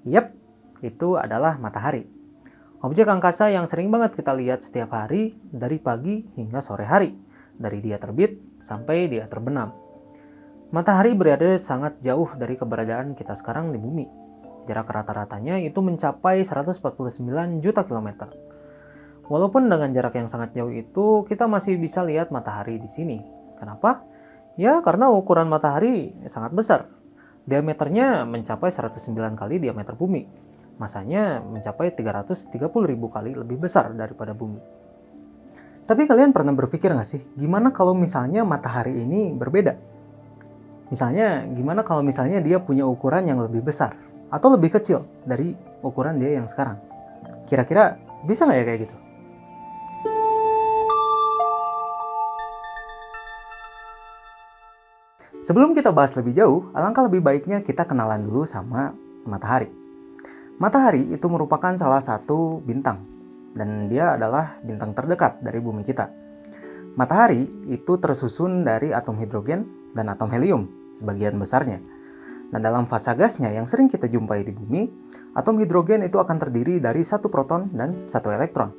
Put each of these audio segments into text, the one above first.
Yap, itu adalah matahari. Objek angkasa yang sering banget kita lihat setiap hari dari pagi hingga sore hari, dari dia terbit sampai dia terbenam. Matahari berada sangat jauh dari keberadaan kita sekarang di bumi. Jarak rata-ratanya itu mencapai 149 juta kilometer. Walaupun dengan jarak yang sangat jauh itu, kita masih bisa lihat matahari di sini. Kenapa? Ya, karena ukuran matahari sangat besar. Diameternya mencapai 109 kali diameter bumi. Masanya mencapai 330.000 kali lebih besar daripada bumi. Tapi kalian pernah berpikir nggak sih, gimana kalau misalnya matahari ini berbeda? Misalnya, gimana kalau misalnya dia punya ukuran yang lebih besar atau lebih kecil dari ukuran dia yang sekarang? Kira-kira bisa nggak ya kayak gitu? Sebelum kita bahas lebih jauh, alangkah lebih baiknya kita kenalan dulu sama matahari. Matahari itu merupakan salah satu bintang, dan dia adalah bintang terdekat dari bumi kita. Matahari itu tersusun dari atom hidrogen dan atom helium, sebagian besarnya. Nah, dalam fasa gasnya yang sering kita jumpai di bumi, atom hidrogen itu akan terdiri dari satu proton dan satu elektron.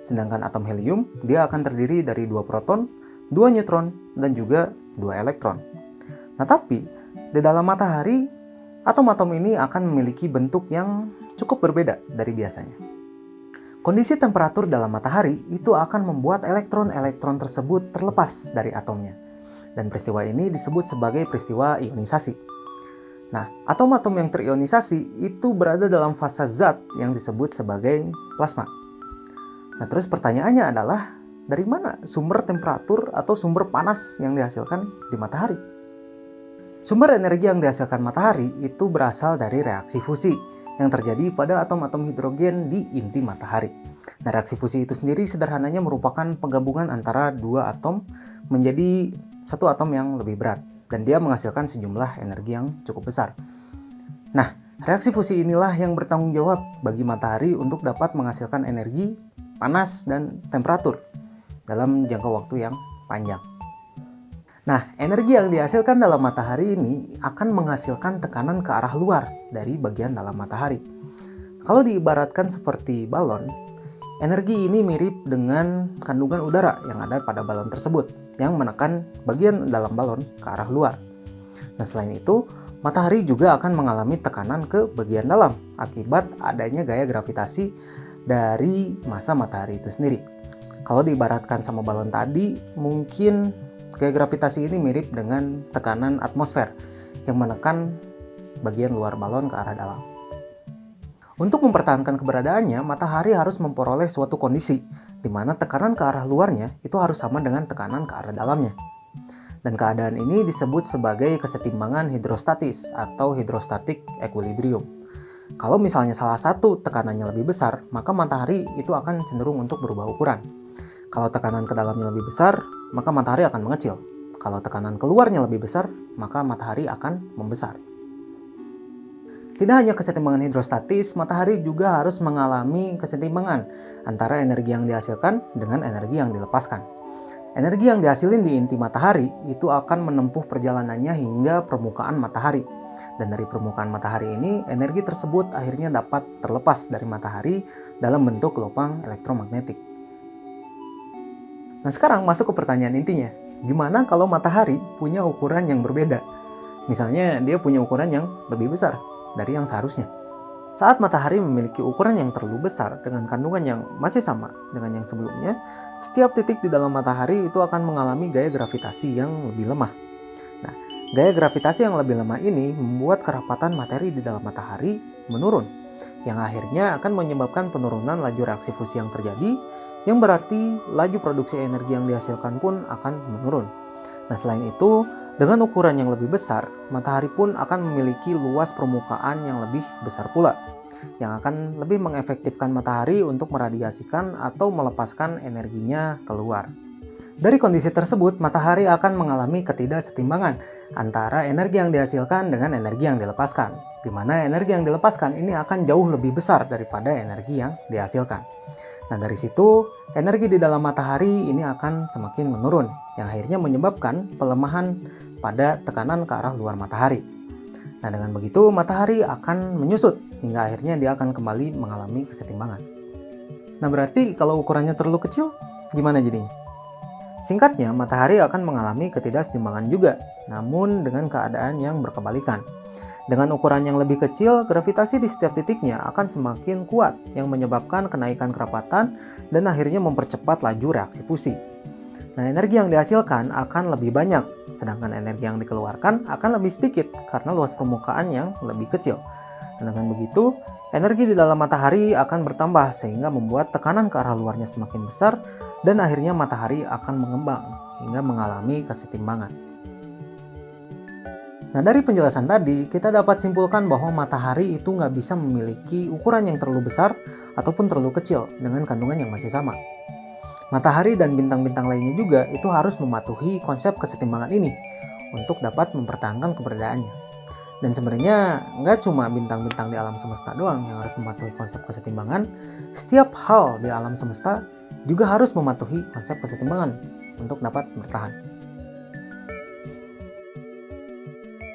Sedangkan atom helium, dia akan terdiri dari dua proton, dua neutron, dan juga dua elektron. Nah, tapi di dalam matahari, atom-atom ini akan memiliki bentuk yang cukup berbeda dari biasanya. Kondisi temperatur dalam matahari itu akan membuat elektron-elektron tersebut terlepas dari atomnya. Dan peristiwa ini disebut sebagai peristiwa ionisasi. Nah, atom-atom yang terionisasi itu berada dalam fase zat yang disebut sebagai plasma. Nah, terus pertanyaannya adalah, dari mana sumber temperatur atau sumber panas yang dihasilkan di matahari? Sumber energi yang dihasilkan matahari itu berasal dari reaksi fusi yang terjadi pada atom-atom hidrogen di inti matahari. Nah, reaksi fusi itu sendiri sederhananya merupakan penggabungan antara dua atom menjadi satu atom yang lebih berat, dan dia menghasilkan sejumlah energi yang cukup besar. Nah, reaksi fusi inilah yang bertanggung jawab bagi matahari untuk dapat menghasilkan energi, panas, dan temperatur dalam jangka waktu yang panjang. Nah, energi yang dihasilkan dalam matahari ini akan menghasilkan tekanan ke arah luar dari bagian dalam matahari. Kalau diibaratkan seperti balon, energi ini mirip dengan kandungan udara yang ada pada balon tersebut, yang menekan bagian dalam balon ke arah luar. Nah, selain itu, matahari juga akan mengalami tekanan ke bagian dalam akibat adanya gaya gravitasi dari massa matahari itu sendiri. Kalau diibaratkan sama balon tadi, mungkin gaya gravitasi ini mirip dengan tekanan atmosfer yang menekan bagian luar balon ke arah dalam. Untuk mempertahankan keberadaannya, matahari harus memperoleh suatu kondisi di mana tekanan ke arah luarnya itu harus sama dengan tekanan ke arah dalamnya. Dan keadaan ini disebut sebagai kesetimbangan hidrostatis atau hidrostatic equilibrium. Kalau misalnya salah satu tekanannya lebih besar, maka matahari itu akan cenderung untuk berubah ukuran. Kalau tekanan ke dalamnya lebih besar, maka matahari akan mengecil. Kalau tekanan keluarnya lebih besar, maka matahari akan membesar. Tidak hanya kesetimbangan hidrostatis, matahari juga harus mengalami kesetimbangan antara energi yang dihasilkan dengan energi yang dilepaskan. Energi yang dihasilin di inti matahari itu akan menempuh perjalanannya hingga permukaan matahari. Dan dari permukaan matahari ini, energi tersebut akhirnya dapat terlepas dari matahari dalam bentuk lubang elektromagnetik. Nah, sekarang masuk ke pertanyaan intinya. Gimana kalau matahari punya ukuran yang berbeda? Misalnya dia punya ukuran yang lebih besar dari yang seharusnya. Saat matahari memiliki ukuran yang terlalu besar dengan kandungan yang masih sama dengan yang sebelumnya, setiap titik di dalam matahari itu akan mengalami gaya gravitasi yang lebih lemah. Nah, gaya gravitasi yang lebih lemah ini membuat kerapatan materi di dalam matahari menurun, yang akhirnya akan menyebabkan penurunan laju reaksi fusi yang terjadi, yang berarti laju produksi energi yang dihasilkan pun akan menurun. Nah, selain itu, dengan ukuran yang lebih besar, matahari pun akan memiliki luas permukaan yang lebih besar pula, yang akan lebih mengefektifkan matahari untuk meradiasikan atau melepaskan energinya keluar. Dari kondisi tersebut, matahari akan mengalami ketidaksetimbangan antara energi yang dihasilkan dengan energi yang dilepaskan, di mana energi yang dilepaskan ini akan jauh lebih besar daripada energi yang dihasilkan. Nah, dari situ, energi di dalam matahari ini akan semakin menurun, yang akhirnya menyebabkan pelemahan pada tekanan ke arah luar matahari. Nah, dengan begitu matahari akan menyusut hingga akhirnya dia akan kembali mengalami kesetimbangan. Nah, berarti kalau ukurannya terlalu kecil, gimana jadinya? Singkatnya, matahari akan mengalami ketidaksetimbangan juga, namun dengan keadaan yang berkebalikan. Dengan ukuran yang lebih kecil, gravitasi di setiap titiknya akan semakin kuat, yang menyebabkan kenaikan kerapatan dan akhirnya mempercepat laju reaksi fusi. Nah, energi yang dihasilkan akan lebih banyak, sedangkan energi yang dikeluarkan akan lebih sedikit karena luas permukaan yang lebih kecil. Dan dengan begitu, energi di dalam matahari akan bertambah sehingga membuat tekanan ke arah luarnya semakin besar dan akhirnya matahari akan mengembang hingga mengalami kesetimbangan. Nah, dari penjelasan tadi, kita dapat simpulkan bahwa matahari itu nggak bisa memiliki ukuran yang terlalu besar ataupun terlalu kecil dengan kandungan yang masih sama. Matahari dan bintang-bintang lainnya juga itu harus mematuhi konsep kesetimbangan ini untuk dapat mempertahankan keberadaannya. Dan sebenarnya nggak cuma bintang-bintang di alam semesta doang yang harus mematuhi konsep kesetimbangan, setiap hal di alam semesta juga harus mematuhi konsep kesetimbangan untuk dapat bertahan.